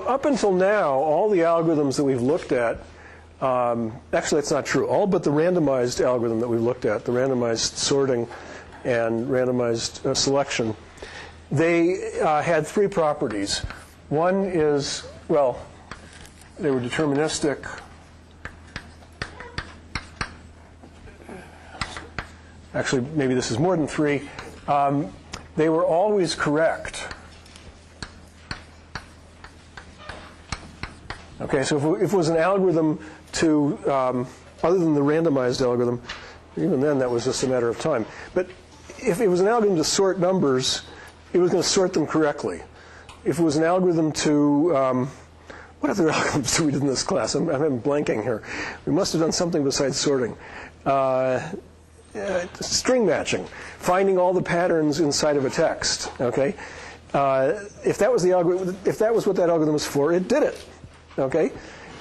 Up until now, all the algorithms that we've looked at, actually that's not true, all but the randomized algorithm that we've looked at, the randomized sorting and randomized selection, they had three properties. One is, well, they were deterministic. Actually, maybe this is more than three. They were always correct. Okay, so if it was an algorithm to, other than the randomized algorithm, even then that was just a matter of time. But if it was an algorithm to sort numbers, it was going to sort them correctly. If it was an algorithm to, what other algorithms did we do in this class? I'm blanking here. We must have done something besides sorting. String matching, finding all the patterns inside of a text. Okay, if that was the algorithm, if that was what that algorithm was for, it did it. Okay,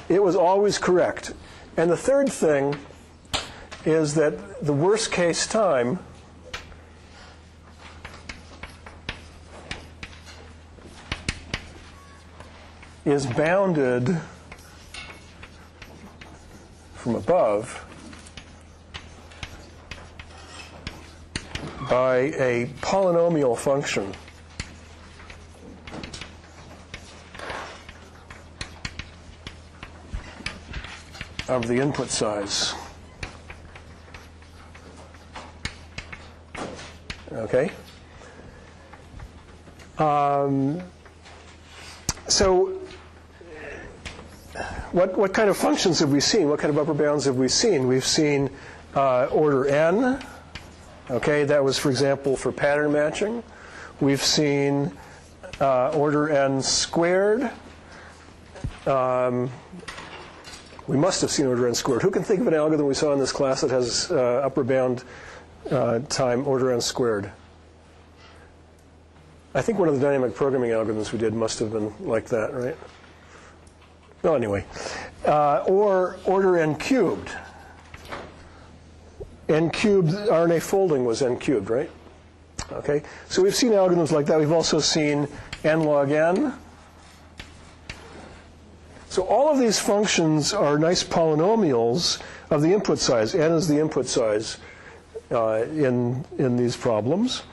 it was always correct. And the third thing is that the worst case time is bounded from above by a polynomial function of the input size. Okay? So what kind of functions have we seen? What kind of upper bounds have we seen? We've seen order n. Okay, that was, for example, for pattern matching. We've seen order n squared. We must have seen order n squared. Who can think of an algorithm we saw in this class that has upper bound time order n squared? I think one of the dynamic programming algorithms we did must have been like that, right? Well, anyway. Or order n cubed. N cubed RNA folding was n cubed, right? Okay, so we've seen algorithms like that. We've also seen n log n. So all of these functions are nice polynomials of the input size. N is the input size in these problems,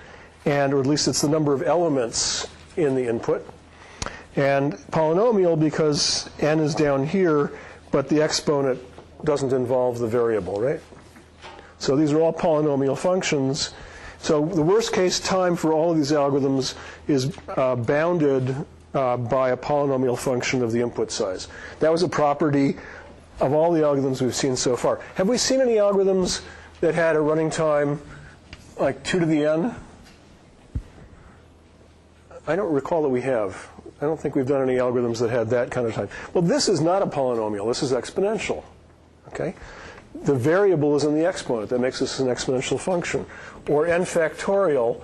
and or at least it's the number of elements in the input. And polynomial because n is down here, but the exponent doesn't involve the variable, right? So these are all polynomial functions. So the worst case time for all of these algorithms is bounded by a polynomial function of the input size. That was a property of all the algorithms we've seen so far. Have we seen any algorithms that had a running time like 2 to the n? I don't recall that we have. I don't think we've done any algorithms that had that kind of time. Well, this is not a polynomial. This is exponential. Okay? The variable is in the exponent. That makes this an exponential function. Or n factorial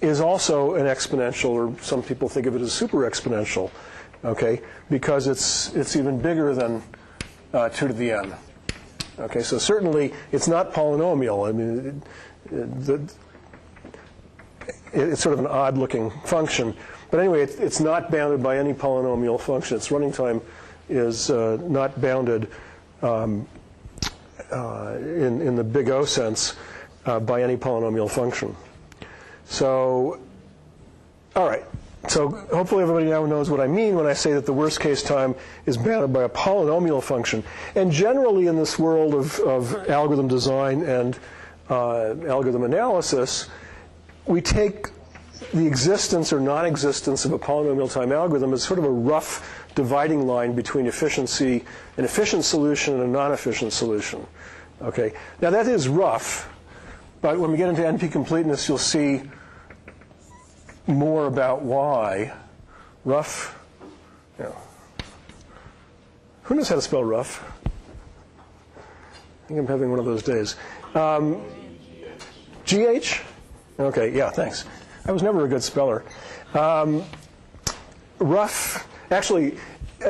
is also an exponential, or some people think of it as super exponential, okay, because it's even bigger than 2 to the n. Okay, so certainly it's not polynomial. I mean, it's sort of an odd-looking function. But anyway, it's not bounded by any polynomial function. Its running time is not bounded in the big O sense by any polynomial function. So, all right. So hopefully everybody now knows what I mean when I say that the worst case time is bounded by a polynomial function. And generally in this world of algorithm design and algorithm analysis, we take the existence or non-existence of a polynomial time algorithm as sort of a rough dividing line between efficiency, an efficient solution and a non-efficient solution. Okay. Now that is rough, but when we get into NP completeness, you'll see more about why. Rough, you know. Who knows how to spell rough? I think I'm having one of those days. GH? Okay, yeah, thanks. I was never a good speller. Rough, actually,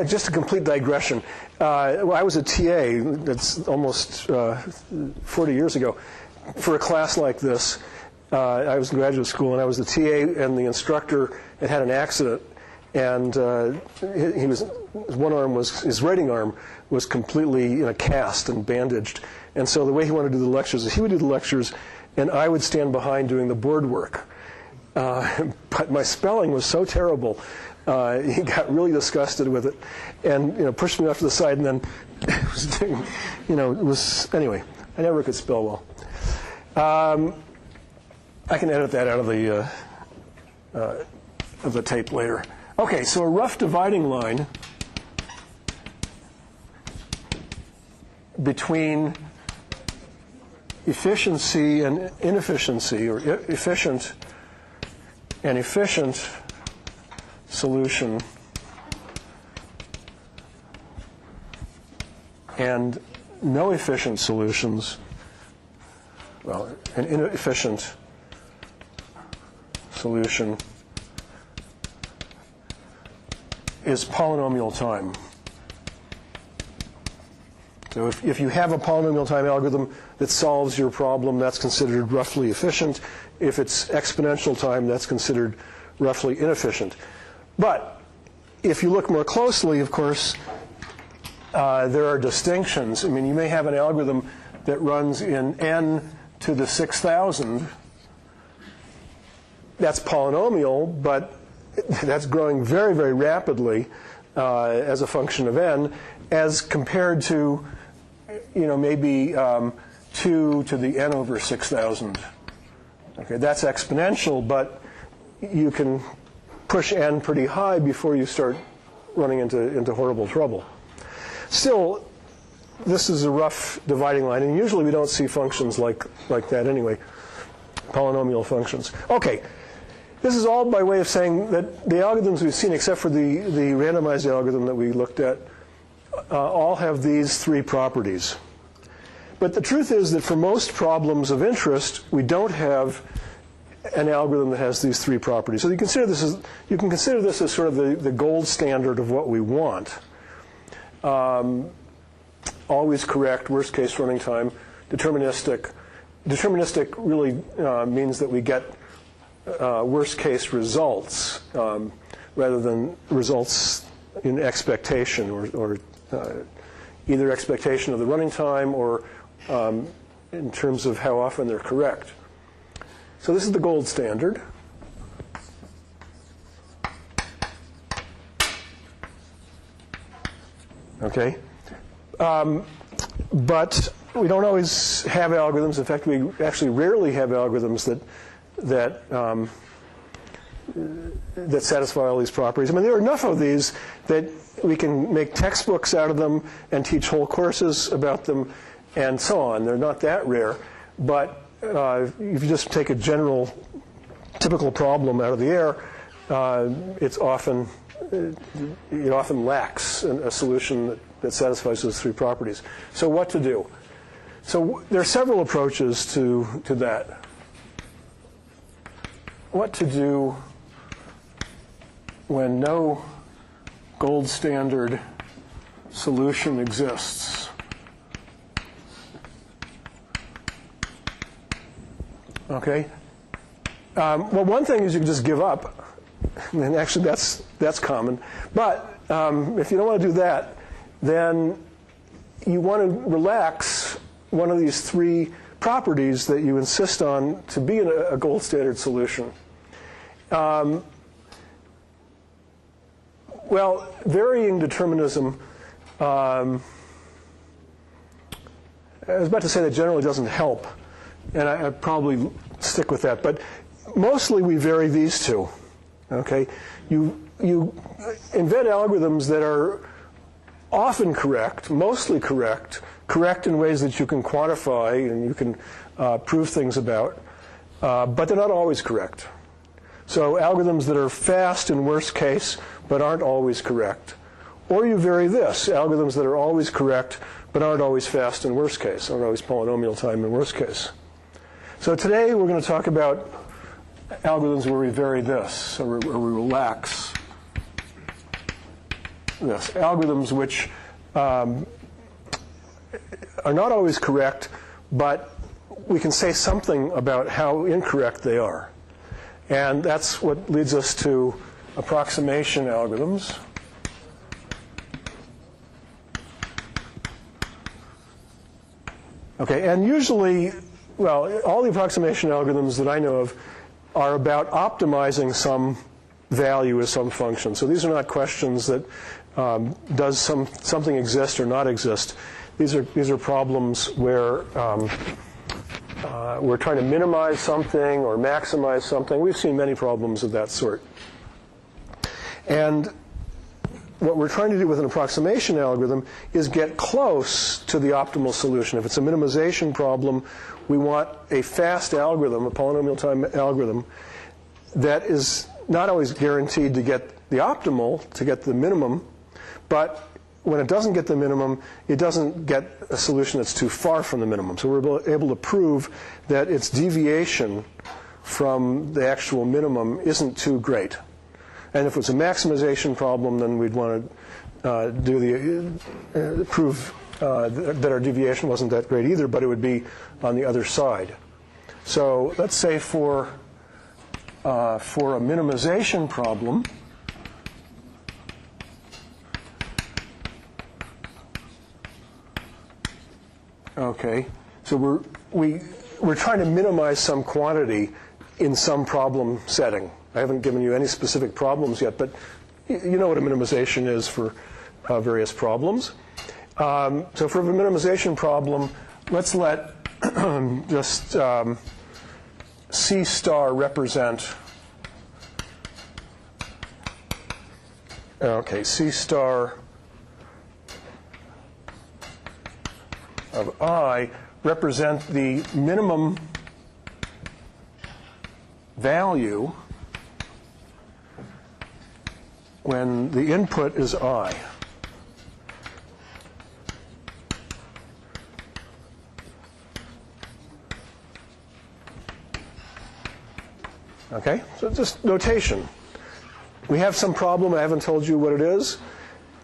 just a complete digression. I was a TA, that's almost 40 years ago, for a class like this. I was in graduate school, and I was the TA, and the instructor had an accident, and his writing arm was completely in a cast and bandaged. And so the way he wanted to do the lectures is he would do the lectures, and I would stand behind doing the board work. But my spelling was so terrible, he got really disgusted with it, and pushed me off to the side, and then anyway. I never could spell well. I can edit that out of the tape later. Okay, so a rough dividing line between efficiency and inefficiency, or efficient and efficient solution, and no efficient solutions, well, an inefficient solution is polynomial time. So if you have a polynomial time algorithm that solves your problem, that's considered roughly efficient. If it's exponential time, that's considered roughly inefficient. But if you look more closely, of course, there are distinctions. I mean, you may have an algorithm that runs in n to the 6,000. That's polynomial, but that's growing very, very rapidly as a function of n, as compared to, maybe 2 to the n over 6,000. Okay, that's exponential, but you can push n pretty high before you start running into horrible trouble. Still, this is a rough dividing line, and usually we don't see functions like that anyway, polynomial functions. Okay, this is all by way of saying that the algorithms we've seen, except for the randomized algorithm that we looked at, all have these three properties. But the truth is that for most problems of interest, we don't have an algorithm that has these three properties. So you can consider this as sort of the gold standard of what we want. Always correct, worst case running time, deterministic. Deterministic really means that we get worst case results rather than results in expectation, or either expectation of the running time or in terms of how often they're correct. So this is the gold standard. Okay, but we don't always have algorithms. In fact, we actually rarely have algorithms that satisfy all these properties. I mean, there are enough of these that we can make textbooks out of them and teach whole courses about them and so on. They're not that rare, but if you just take a general, typical problem out of the air, it often lacks a solution that satisfies those three properties. So what to do? So there are several approaches to that. What to do when no gold standard solution exists? Okay. Well, one thing is you can just give up. And actually, that's common. But if you don't want to do that, then you want to relax one of these three properties that you insist on to be a gold standard solution. Well, varying determinism, I was about to say that generally doesn't help, and I'd probably stick with that. But mostly we vary these two. Okay, you invent algorithms that are often correct, mostly correct in ways that you can quantify and you can prove things about, but they're not always correct. So algorithms that are fast in worst case but aren't always correct. Or you vary this, algorithms that are always correct but aren't always fast in worst case, aren't always polynomial time in worst case. So today we're going to talk about algorithms where we vary this, or we relax this. Algorithms which are not always correct, but we can say something about how incorrect they are. And that's what leads us to approximation algorithms. Okay, and usually, well, all the approximation algorithms that I know of are about optimizing some value of some function. So these are not questions that does something exist or not exist. These are problems where we're trying to minimize something or maximize something. We've seen many problems of that sort. And what we're trying to do with an approximation algorithm is get close to the optimal solution. If it's a minimization problem, we want a fast algorithm, a polynomial time algorithm, that is not always guaranteed to get the optimal, to get the minimum, but when it doesn't get the minimum, it doesn't get a solution that's too far from the minimum. So we're able to prove that its deviation from the actual minimum isn't too great. And if it's a maximization problem, then we'd want to prove that our deviation wasn't that great either, but it would be on the other side. So let's say for a minimization problem, okay, so we're trying to minimize some quantity in some problem setting. I haven't given you any specific problems yet, but you know what a minimization is for various problems. So for a minimization problem, let's let just C star represent, okay, C star of I represent the minimum value when the input is I. Okay, so just notation. We have some problem, I haven't told you what it is,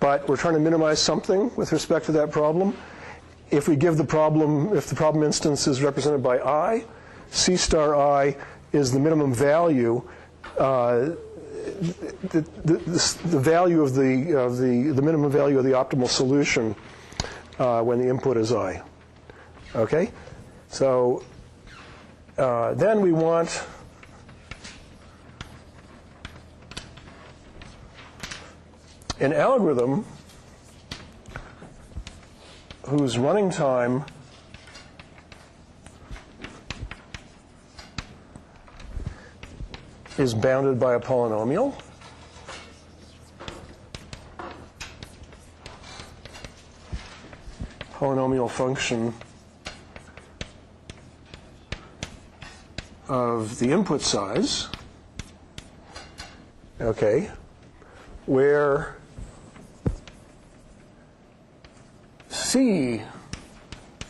but we're trying to minimize something with respect to that problem. If we give the problem, if the problem instance is represented by I, C star I is the minimum value, the value of the minimum value of the optimal solution when the input is I. Okay, so then we want an algorithm whose running time is bounded by a polynomial. Polynomial function of the input size, okay, where C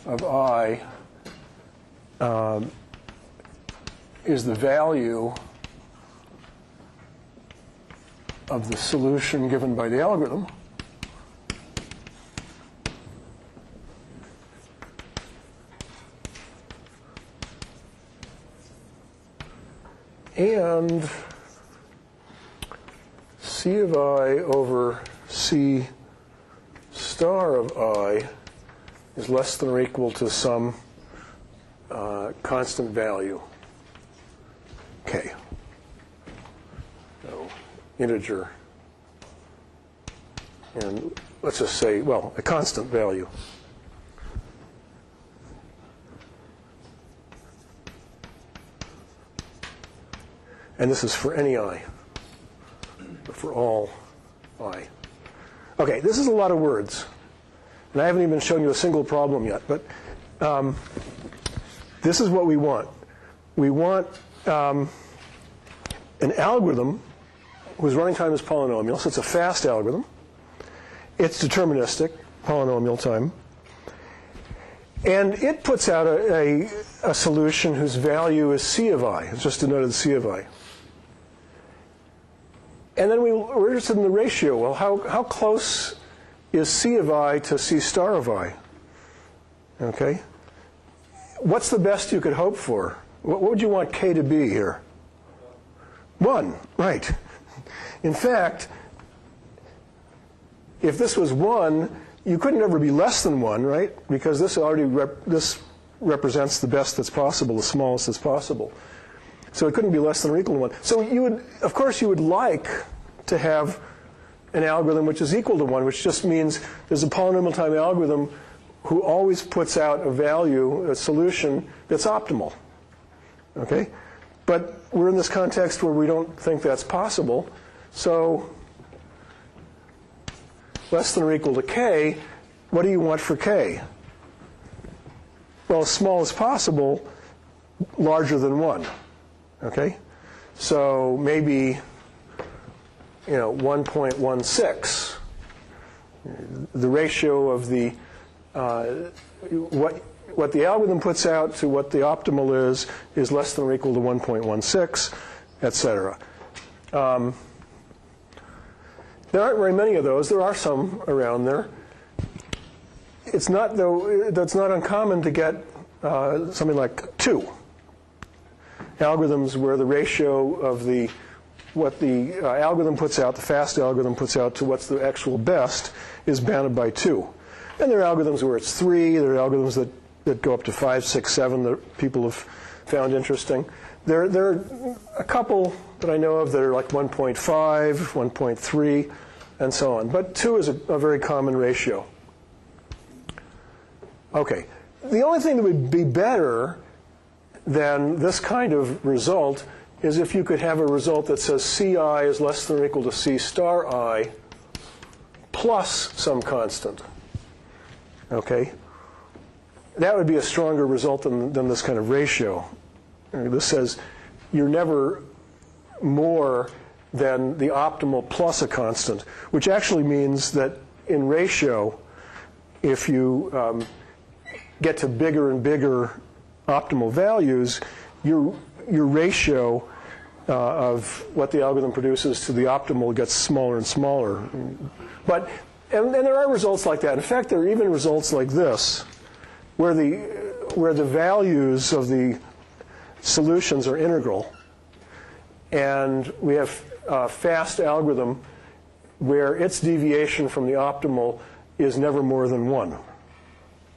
of I is the value of the solution given by the algorithm. And C of I over C star of I is less than or equal to some constant value, k. So integer, and let's just say, well, a constant value. And this is for any I, or for all I. Okay, this is a lot of words. And I haven't even shown you a single problem yet, but this is what we want. We want an algorithm whose running time is polynomial, so it's a fast algorithm. It's deterministic, polynomial time. And it puts out a solution whose value is C of I. It's just denoted C of I. And then we're interested in the ratio. Well, how close is C of I to C star of I? Okay? What's the best you could hope for? What would you want k to be here? 1, right. In fact, if this was 1, you couldn't ever be less than 1, right? Because this already this represents the best that's possible, the smallest that's possible. So it couldn't be less than or equal to 1. So you would, of course, you would like to have an algorithm which is equal to 1, which just means there's a polynomial time algorithm who always puts out a value, a solution that's optimal. Okay? But we're in this context where we don't think that's possible. So less than or equal to k, what do you want for k? Well, as small as possible, larger than 1. Okay? So maybe, 1.16. The ratio of the what the algorithm puts out to what the optimal is less than or equal to 1.16, etc. There aren't very many of those. There are some around there. It's not, though, that's not uncommon to get something like 2 algorithms where the ratio of what the algorithm puts out, the fast algorithm puts out, to what's the actual best is bounded by 2. And there are algorithms where it's 3. There are algorithms that go up to 5, 6, 7 that people have found interesting. There are a couple that I know of that are like 1.5, 1.3, and so on. But 2 is a very common ratio. Okay. The only thing that would be better than this kind of result is if you could have a result that says Ci is less than or equal to C star I plus some constant. Okay? That would be a stronger result than this kind of ratio. This says you're never more than the optimal plus a constant, which actually means that in ratio, if you get to bigger and bigger optimal values, your ratio of what the algorithm produces to the optimal gets smaller and smaller. But and there are results like that. In fact, there are even results like this, where the values of the solutions are integral, and we have a fast algorithm where its deviation from the optimal is never more than 1.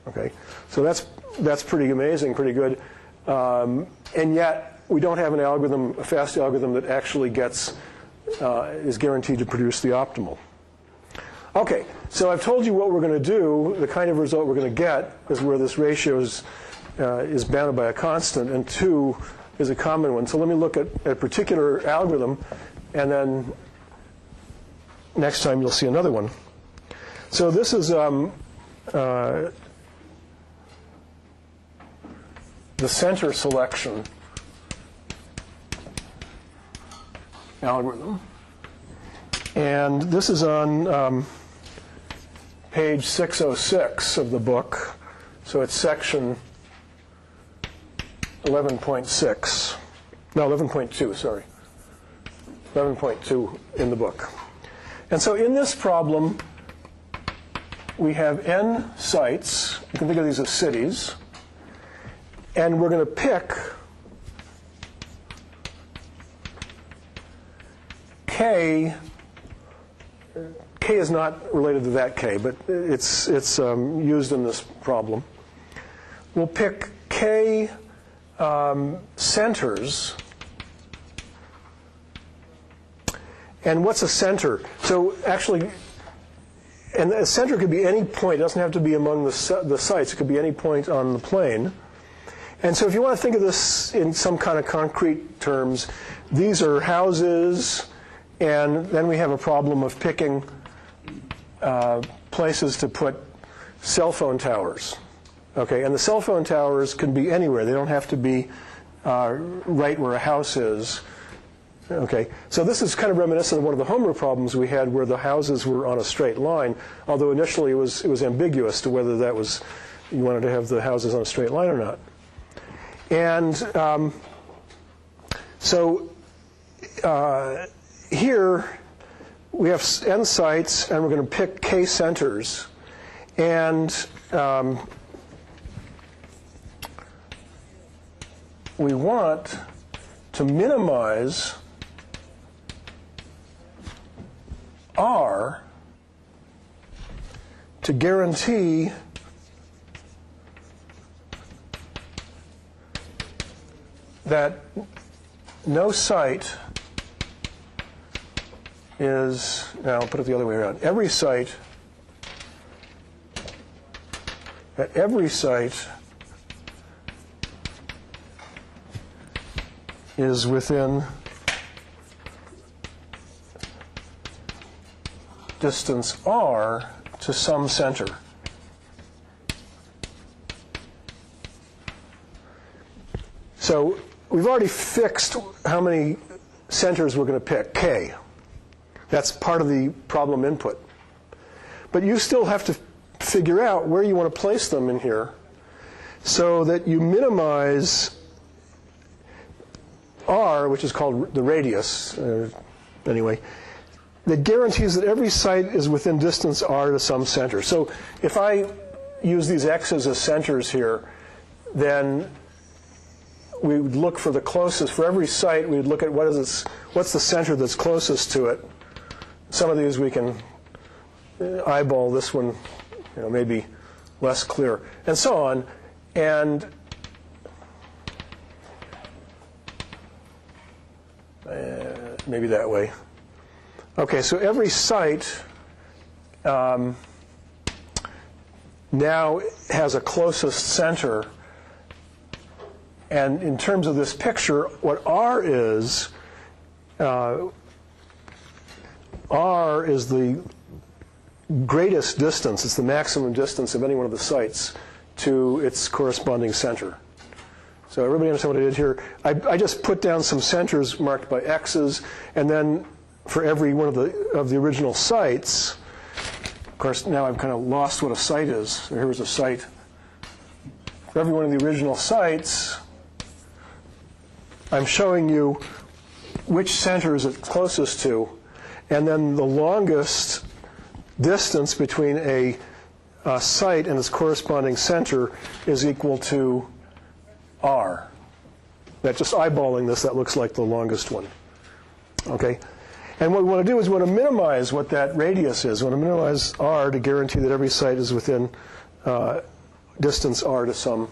Okay, so that's pretty amazing, pretty good, and yet we don't have an algorithm, a fast algorithm that actually is guaranteed to produce the optimal. Okay, so I've told you what we're going to do. The kind of result we're going to get is where this ratio is bounded by a constant, and 2 is a common one. So let me look at a particular algorithm, and then next time you'll see another one. So this is the center selection algorithm. And this is on page 606 of the book. So it's section 11.6. No, 11.2, sorry. 11.2 in the book. And so in this problem, we have n sites. You can think of these as cities. And we're going to pick k. K is not related to that k, but it's used in this problem. We'll pick k centers. And what's a center? So actually, and a center could be any point. It doesn't have to be among the sites. It could be any point on the plane. And so if you want to think of this in some kind of concrete terms, these are houses, and then we have a problem of picking places to put cell phone towers. Okay, and the cell phone towers can be anywhere. They don't have to be right where a house is. Okay, so this is kind of reminiscent of one of the homework problems we had where the houses were on a straight line, although initially it was ambiguous to whether that was, you wanted to have the houses on a straight line or not. And so here we have n sites, and we're going to pick k centers. And we want to minimize R to guarantee that no site is, now I'll put it the other way around, every site is within distance R to some center. So we've already fixed how many centers we're going to pick, K. That's part of the problem input. But you still have to figure out where you want to place them in here so that you minimize R, which is called the radius, anyway, that guarantees that every site is within distance R to some center. So if I use these x's as centers here, then we would look for the closest. For every site, we would look at what's the center that's closest to it. Some of these we can eyeball. This one, maybe less clear, and so on. And maybe that way. Okay, so every site now has a closest center. And in terms of this picture, what R is the greatest distance. It's the maximum distance of any one of the sites to its corresponding center. So everybody understand what I did here? I just put down some centers marked by X's, and then for every one of the original sites, of course, now I've kind of lost what a site is. So here's a site. For every one of the original sites, I'm showing you which center is it closest to, and then the longest distance between a site and its corresponding center is equal to R. That just eyeballing this, that looks like the longest one. Okay? And what we want to do is we want to minimize what that radius is. We want to minimize R to guarantee that every site is within distance R to some.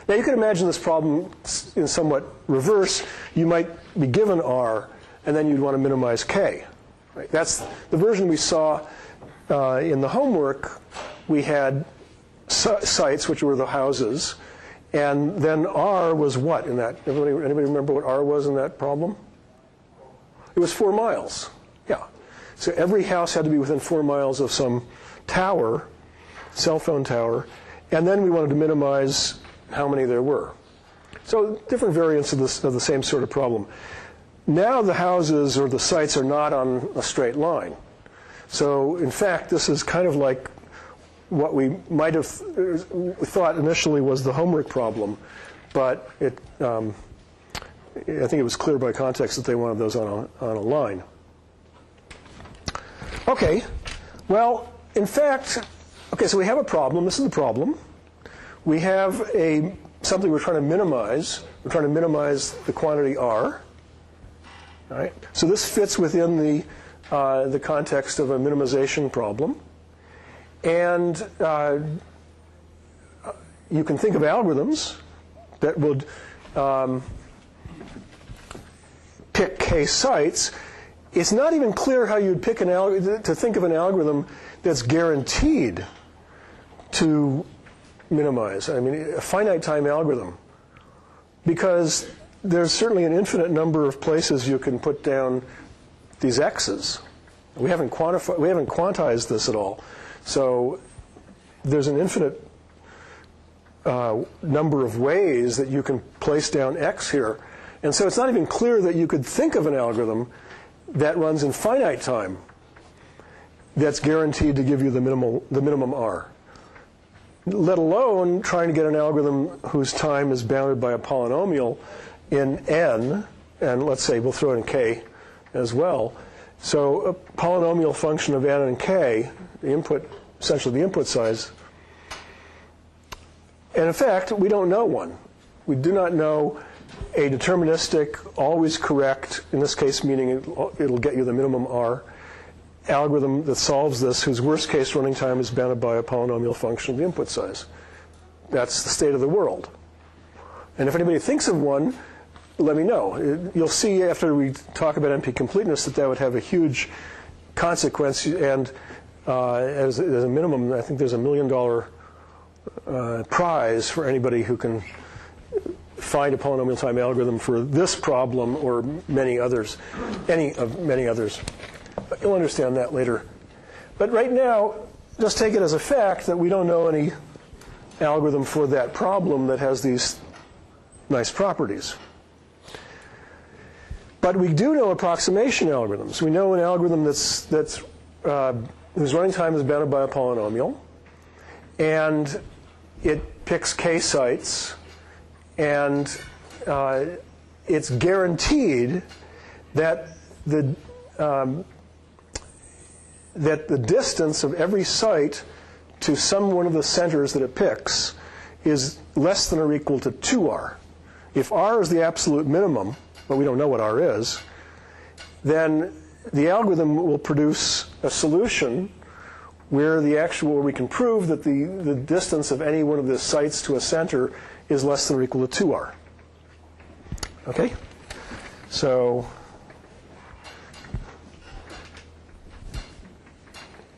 Now you can imagine this problem in somewhat reverse. You might be given R, and then you'd want to minimize K. Right? That's the version we saw in the homework. We had sites, which were the houses, and then R was what in that? Anybody remember what R was in that problem? It was 4 miles. Yeah. So every house had to be within 4 miles of some tower, cell phone tower, and then we wanted to minimize how many there were. So different variants of the same sort of problem. Now the houses or the sites are not on a straight line. So in fact, this is kind of like what we might have thought initially was the homework problem, but I think it was clear by context that they wanted those on a line. Okay, well, in fact, okay, so we have a problem. This is the problem. We have something we're trying to minimize. We're trying to minimize the quantity R. All right? So this fits within the context of a minimization problem. And you can think of algorithms that would pick K sites. It's not even clear how you'd pick to think of an algorithm that's guaranteed to minimize. I mean, a finite time algorithm. Because there's certainly an infinite number of places you can put down these X's. We haven't quantized this at all. So there's an infinite number of ways that you can place down X here. And so it's not even clear that you could think of an algorithm that runs in finite time that's guaranteed to give you the minimum R. Let alone trying to get an algorithm whose time is bounded by a polynomial in n, and let's say we'll throw in k as well. So a polynomial function of n and k, the input, essentially the input size. And in fact, we don't know one. We do not know a deterministic, always correct, in this case meaning it'll get you the minimum R, algorithm that solves this whose worst case running time is bounded by a polynomial function of the input size. That's the state of the world. And if anybody thinks of one, let me know. You'll see after we talk about NP completeness that would have a huge consequence, and as a minimum, I think there's $1 million prize for anybody who can find a polynomial time algorithm for this problem or many others, any of many others. But you'll understand that later. But right now, just take it as a fact that we don't know any algorithm for that problem that has these nice properties. But we do know approximation algorithms. We know an algorithm whose running time is bounded by a polynomial, and it picks k sites, and it's guaranteed that the distance of every site to some one of the centers that it picks is less than or equal to 2r. If r is the absolute minimum, but we don't know what r is, then the algorithm will produce a solution where we can prove that the distance of any one of the sites to a center is less than or equal to 2r. Okay? So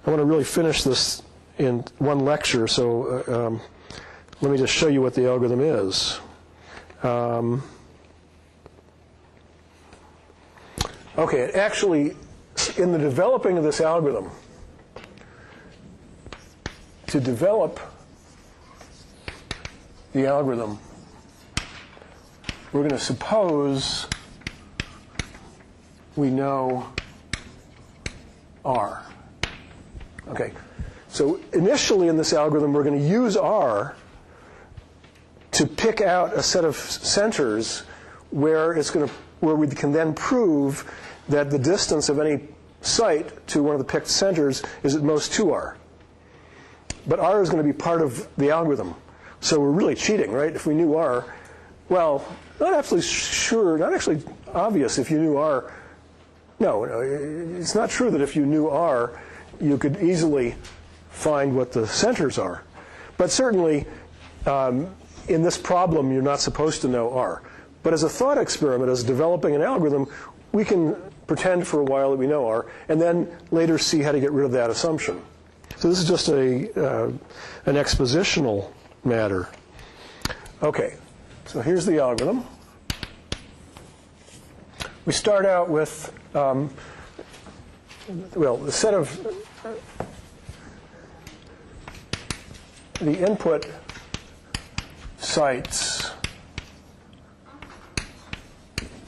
I want to really finish this in one lecture, so let me just show you what the algorithm is. Okay, actually, in the developing of this algorithm, to develop the algorithm, we're going to suppose we know R. Okay, so initially in this algorithm, we're going to use R to pick out a set of centers where we can then prove that the distance of any site to one of the picked centers is at most 2r. But r is going to be part of the algorithm. So we're really cheating, right? If we knew r, well, not absolutely sure, not actually obvious if you knew r. No, it's not true that if you knew r, you could easily find what the centers are. But certainly, in this problem, you're not supposed to know r. But as a thought experiment, as developing an algorithm, we can pretend for a while that we know r, and then later see how to get rid of that assumption. So this is just an expositional matter. Okay, so here's the algorithm. We start out with, well, the set of the input sites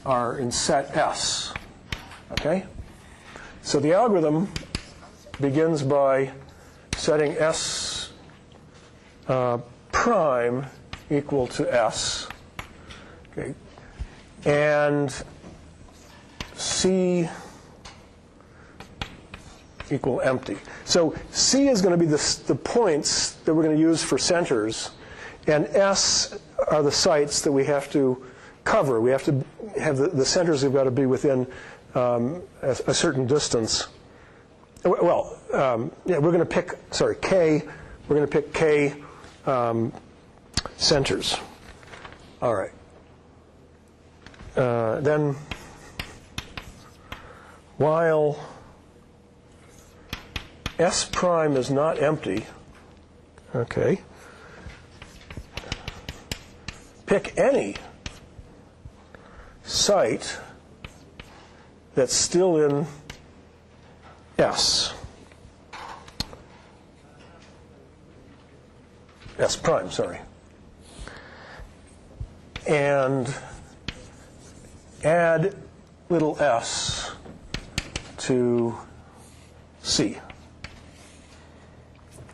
are in set S. Okay? So the algorithm begins by setting S prime equal to S. Okay? And C equal empty. So C is going to be the points that we're going to use for centers, and S are the sites that we have to cover. We have to have the centers have got to be within a certain distance. Well, yeah, we're going to pick, sorry, K, we're going to pick K centers. All right. Then while S prime is not empty, okay, pick any site that's still in S. S prime, sorry. And add little s to C.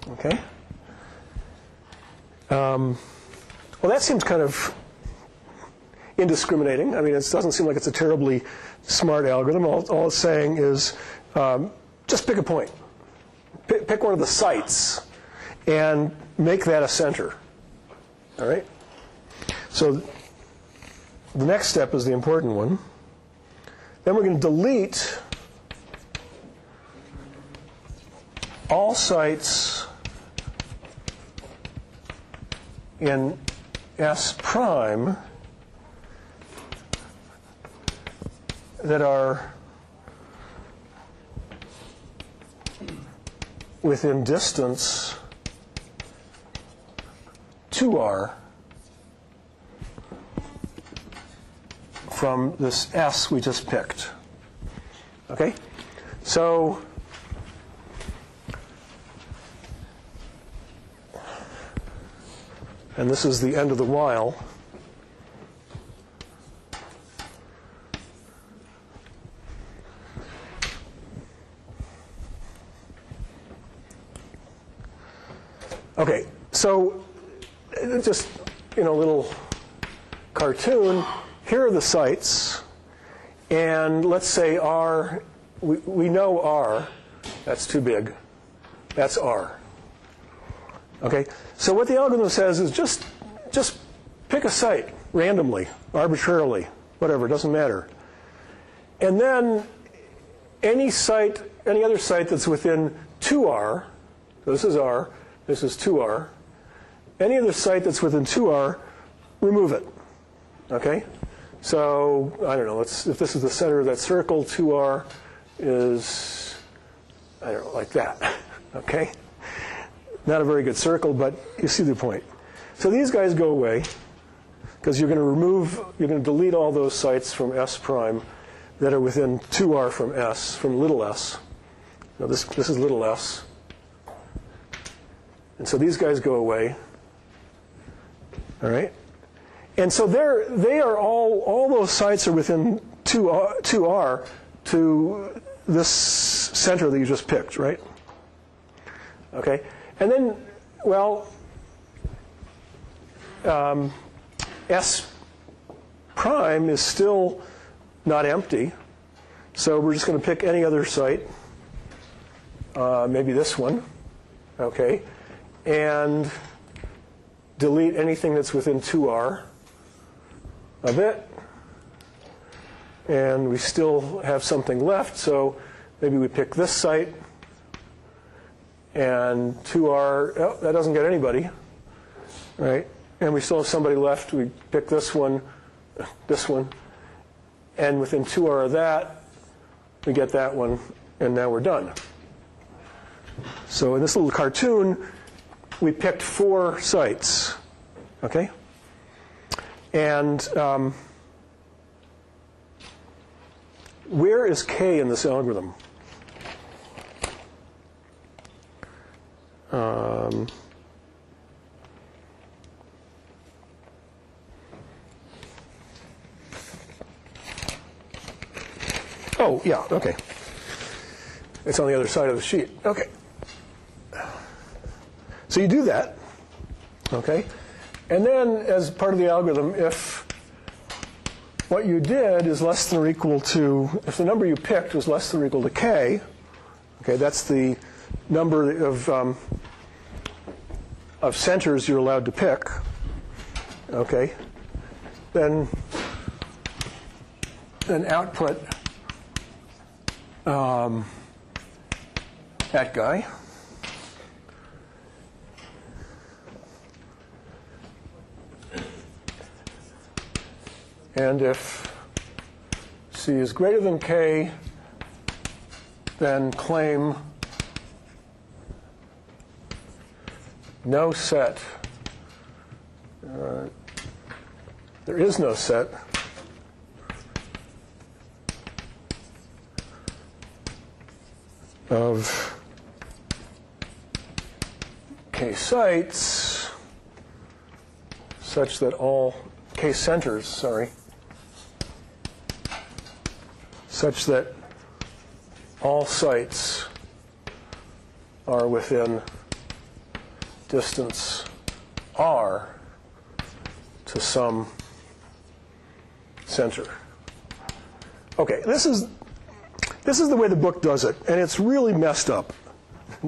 Okay? Well, that seems kind of indiscriminating. I mean, it doesn't seem like it's a terribly smart algorithm. All it's saying is just pick a point. Pick one of the sites and make that a center. All right? So the next step is the important one. Then we're going to delete all sites in S prime that are within distance 2r from this S we just picked. Okay? So and this is the end of the while. Okay, so just in a little cartoon, here are the sites, and let's say R, we know R, that's too big, that's R. Okay, so what the algorithm says is just pick a site randomly, arbitrarily, whatever, doesn't matter. And then any other site that's within 2R, so this is R, this is 2R, any other site that's within 2R, remove it. Okay? So, I don't know, if this is the center of that circle, 2R is, I don't know, like that. Okay? Not a very good circle, but you see the point. So these guys go away, because you're going to delete all those sites from S prime that are within 2R from S, from little s. Now this is little s. And so these guys go away. All right? And so they are all those sites are within 2R to this center that you just picked, right? Okay? And then, well, S prime is still not empty, so we're just going to pick any other site, maybe this one, okay, and delete anything that's within 2R of it, and we still have something left, so maybe we pick this site, and 2R, oh, that doesn't get anybody, right? And we still have somebody left. We pick this one, and within 2R of that, we get that one, and now we're done. So in this little cartoon, we picked 4 sites, okay? And where is K in this algorithm? Oh, yeah, okay. It's on the other side of the sheet. Okay. So you do that, okay? And then, as part of the algorithm, if what you did is less than or equal to, if the number you picked was less than or equal to K, okay, that's the number of centers you're allowed to pick, okay, then output that guy. And if C is greater than K, then claim no set. There is no set of K sites such that all K centers, such that all sites are within distance R to some center. Okay, this is the way the book does it, and it's really messed up.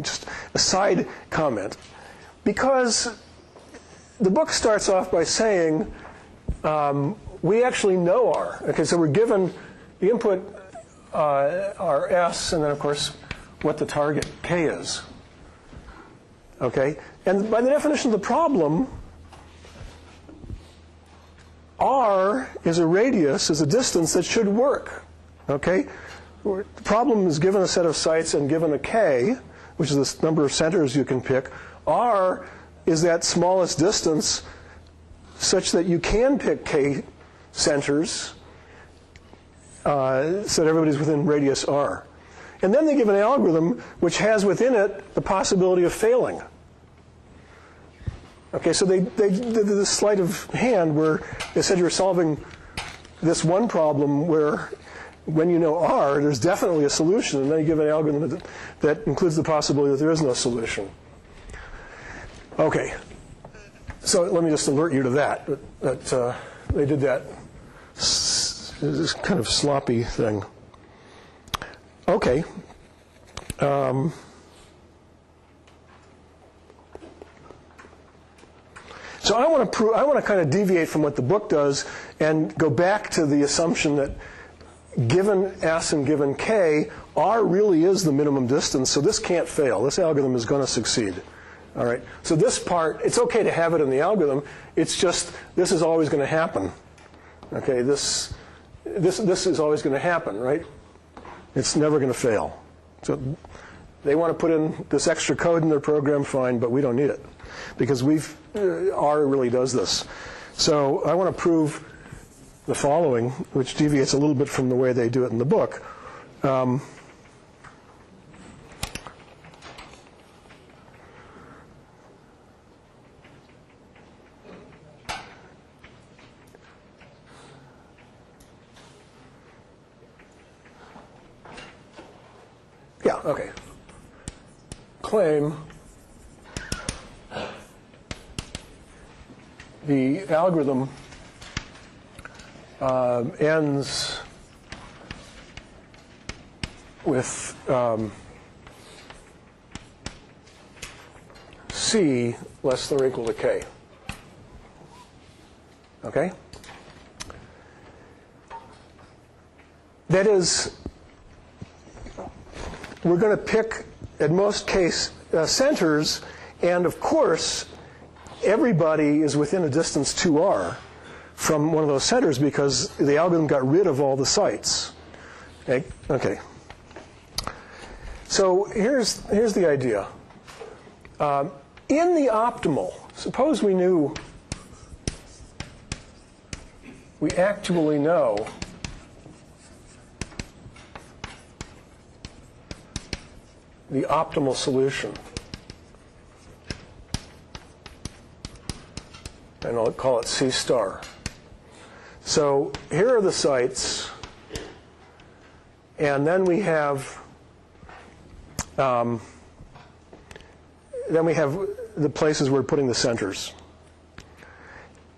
Just a side comment. Because the book starts off by saying, we actually know R. Okay, so we're given the input R S, and then, of course, what the target K is. Okay? And by the definition of the problem, R is a radius, is a distance that should work. Okay? The problem is given a set of sites and given a K, which is the number of centers you can pick. R is that smallest distance such that you can pick K centers so that everybody's within radius R. And then they give an algorithm which has within it the possibility of failing. Okay, so they did this sleight of hand where they said you're solving this one problem where when you know R, there's definitely a solution, and then you give an algorithm that includes the possibility that there is no solution. Okay, so let me just alert you to that they did that this kind of sloppy thing. Okay. So I want to kind of deviate from what the book does and go back to the assumption that given S and given K, R really is the minimum distance, so this can't fail. This algorithm is going to succeed. All right. So this part, it's okay to have it in the algorithm. It's just this is always going to happen. Okay. This is always going to happen, right? It's never going to fail. So they want to put in this extra code in their program, fine, but we don't need it because R really does this. So I want to prove the following, which deviates a little bit from the way they do it in the book. Yeah, okay. Claim the algorithm ends with C less than or equal to K. Okay? That is, we're going to pick, at most case, centers, and of course, everybody is within a distance 2R from one of those centers because the algorithm got rid of all the sites. Okay. So here's the idea. In the optimal, suppose we actually know the optimal solution. And I'll call it C star. So here are the sites, and then we have the places where we're putting the centers.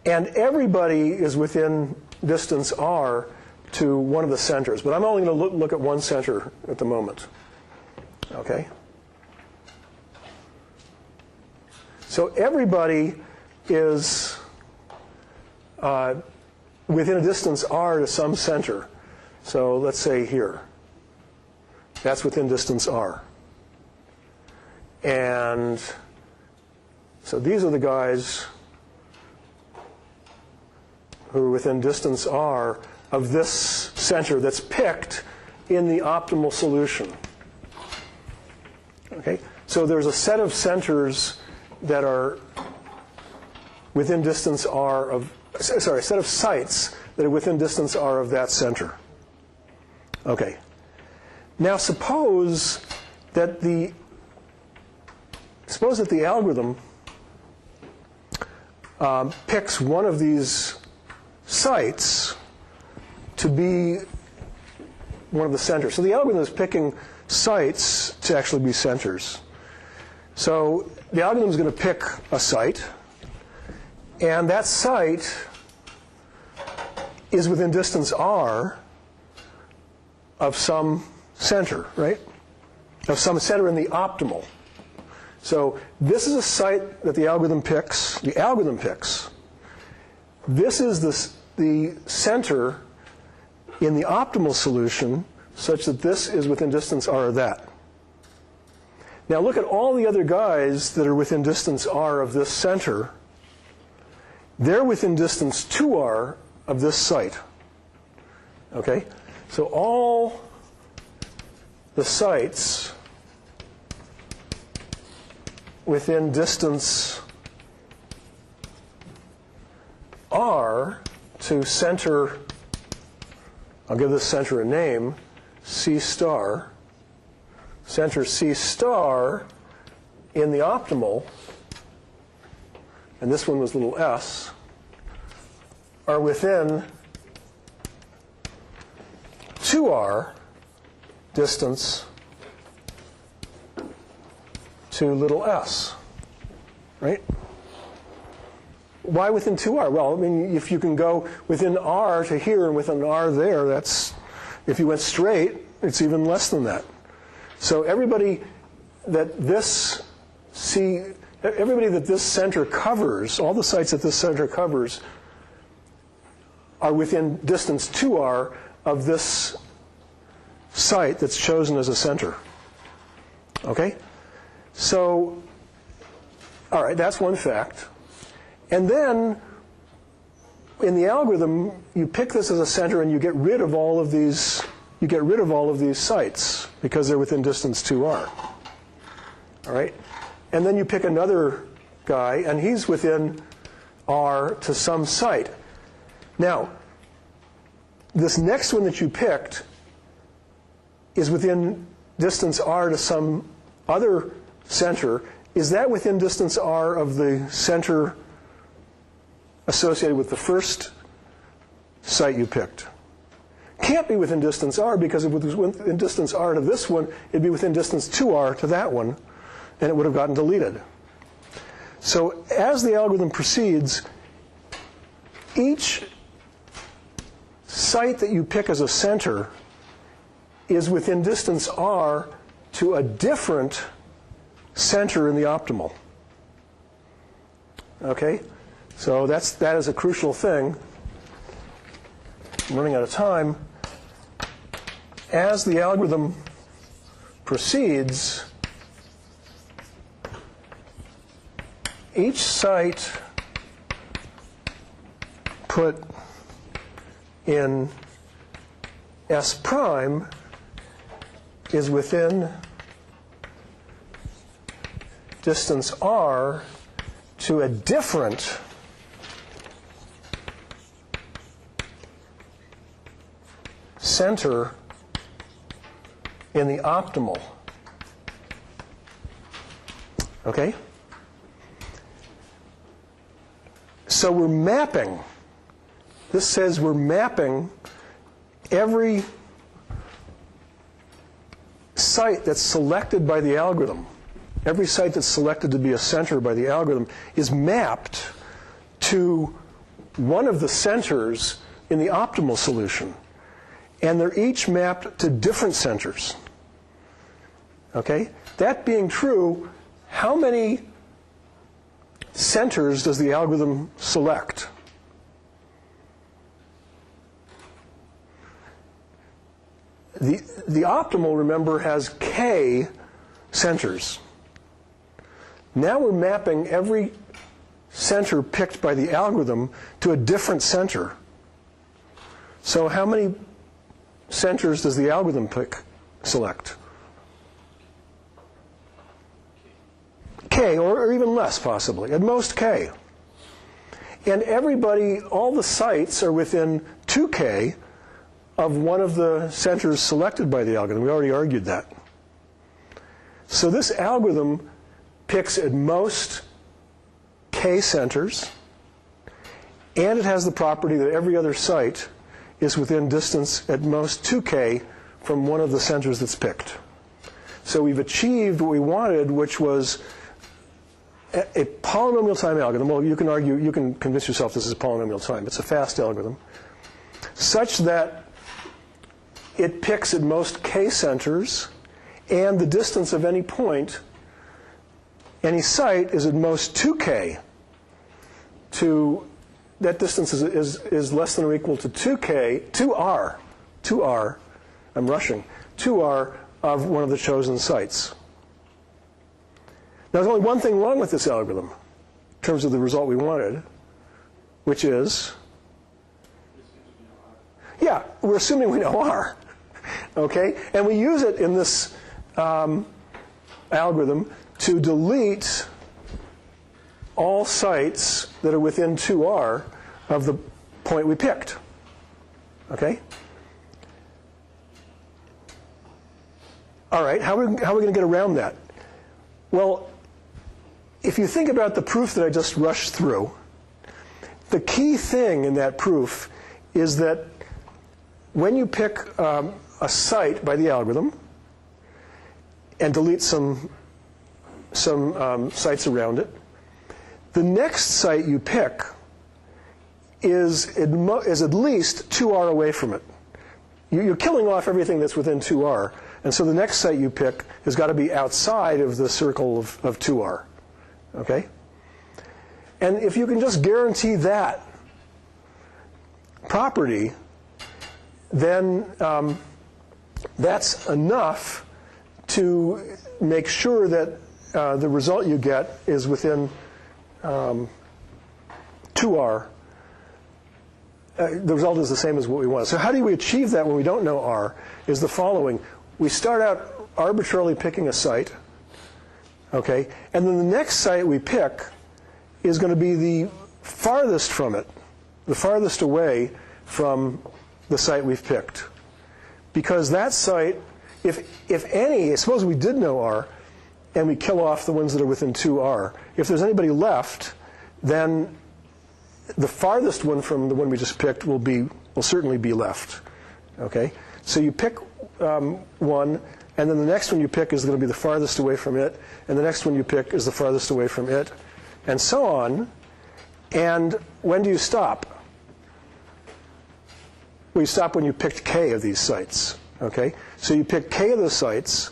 And everybody is within distance R to one of the centers, but I'm only going to look at one center at the moment. Okay? So everybody is within a distance R to some center. So let's say here. That's within distance R. And so these are the guys who are within distance R of this center that's picked in the optimal solution. Okay? So there's a set of centers that are within distance R of, sorry, a set of sites that are within distance R of that center. Okay. Now suppose that the algorithm picks one of these sites to be one of the centers. So the algorithm is picking sites to actually be centers. So the algorithm is going to pick a site, and that site is within distance R of some center, right? Of some center in the optimal. So this is a site that the algorithm picks. The algorithm picks. This is the center in the optimal solution such that this is within distance R of that. Now look at all the other guys that are within distance r of this center. They're within distance 2r of this site. Okay? So all the sites within distance r to center, I'll give this center a name, C star, center C star in the optimal, and this one was little s, are within 2r distance to little s, right? Why within 2r? Well, I mean, if you can go within r to here and within r there, that's, if you went straight, it's even less than that. So everybody that this center covers, all the sites that this center covers, are within distance 2r of this site that's chosen as a center. Okay? So, all right, that's one fact. And then, in the algorithm, you pick this as a center and you get rid of all of these, sites because they're within distance 2r. All right? And then you pick another guy and he's within r to some site. Now, this next one that you picked is within distance r to some other center. Is that within distance r of the center associated with the first site you picked? Can't be within distance r, because if it was within distance r to this one, it'd be within distance 2r to that one, and it would have gotten deleted. So as the algorithm proceeds, each site that you pick as a center is within distance r to a different center in the optimal. Okay? So that is a crucial thing. I'm running out of time. As the algorithm proceeds, each site put in S prime is within distance r to a different center in the optimal. Okay? So we're mapping. This says we're mapping every site that's selected by the algorithm. Every site that's selected to be a center by the algorithm is mapped to one of the centers in the optimal solution. And they're each mapped to different centers. Okay? That being true, how many centers does the algorithm select? The optimal, remember, has k centers. Now we're mapping every center picked by the algorithm to a different center. So how many centers does the algorithm select? K, or even less possibly, at most K. And everybody, all the sites are within 2K of one of the centers selected by the algorithm. We already argued that. So this algorithm picks at most K centers, and it has the property that every other site is within distance at most 2K from one of the centers that's picked. So we've achieved what we wanted, which was a polynomial time algorithm. Well, you can argue, you can convince yourself this is polynomial time. It's a fast algorithm, such that it picks at most K centers, and the distance of any point, any site, is at most 2K. That distance is less than or equal to 2R, I'm rushing, 2R of one of the chosen sites. there's only one thing wrong with this algorithm in terms of the result we wanted, which is, yeah, we're assuming we know R. Okay? And we use it in this algorithm to delete all sites that are within 2R of the point we picked. Okay? All right, how are we going to get around that? Well, if you think about the proof that I just rushed through, the key thing in that proof is that when you pick a site by the algorithm and delete some sites around it, the next site you pick is at least 2R away from it. You're killing off everything that's within 2R, and so the next site you pick has got to be outside of the circle of 2R. Okay? And if you can just guarantee that property, then that's enough to make sure that the result you get is within 2R. The result is the same as what we want. So how do we achieve that when we don't know R? Is the following. We start out arbitrarily picking a site, okay, and then the next site we pick is going to be the farthest from it, the farthest away from the site we've picked. Because that site, if any, suppose we did know R, and we kill off the ones that are within 2R, if there's anybody left, then the farthest one from the one we just picked will certainly be left. Okay? So you pick one, and then the next one you pick is going to be the farthest away from it, and the next one you pick is the farthest away from it, and so on. And when do you stop? Well, you stop when you picked K of these sites. Okay? So you pick K of the sites,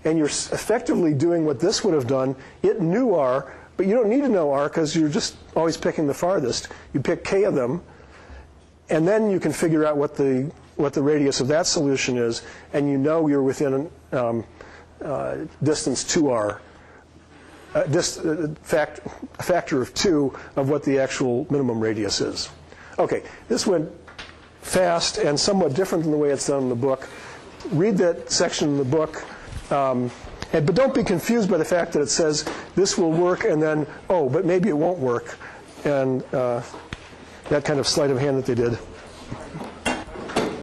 and you're effectively doing what this would have done. It knew R, but you don't need to know R because you're just always picking the farthest. You pick K of them, and then you can figure out what the radius of that solution is, and you know you're within distance 2R, a factor of 2 of what the actual minimum radius is. Okay, this went fast and somewhat different than the way it's done in the book. Read that section in the book. But don't be confused by the fact that it says this will work and then, oh, but maybe it won't work. And that kind of sleight of hand that they did.